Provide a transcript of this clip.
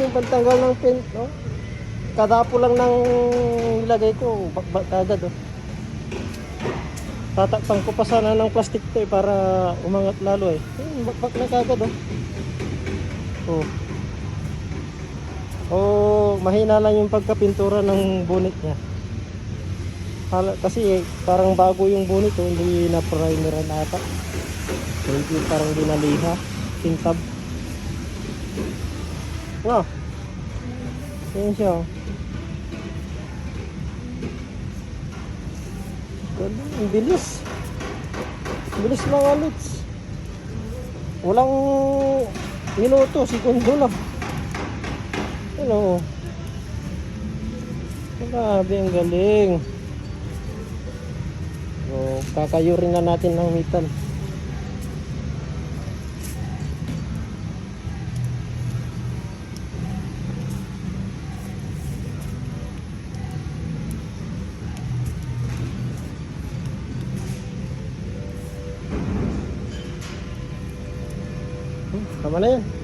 yung pantanggal ng paint, no? Kadapo lang ng ilagay ko, bakbak agad, oh. Tatakpan ko pa sana ng plastic to eh, para umangat lalo eh. Bakbak na kagad, oh. Oh. Oh, mahina lang yung pagkapintura ng bonnet niya. Kasi parang bago yung bonnet, oh, hindi na primeran ata. Hindi, parang dinaliha, tintab. Wow. Yan siya, oh. Ang bilis. Bilis mga lods. Walang minuto, segundo lang. Ano? Grabe, ang galing. So, kakayurin na natin ng mitan. Tama na yan.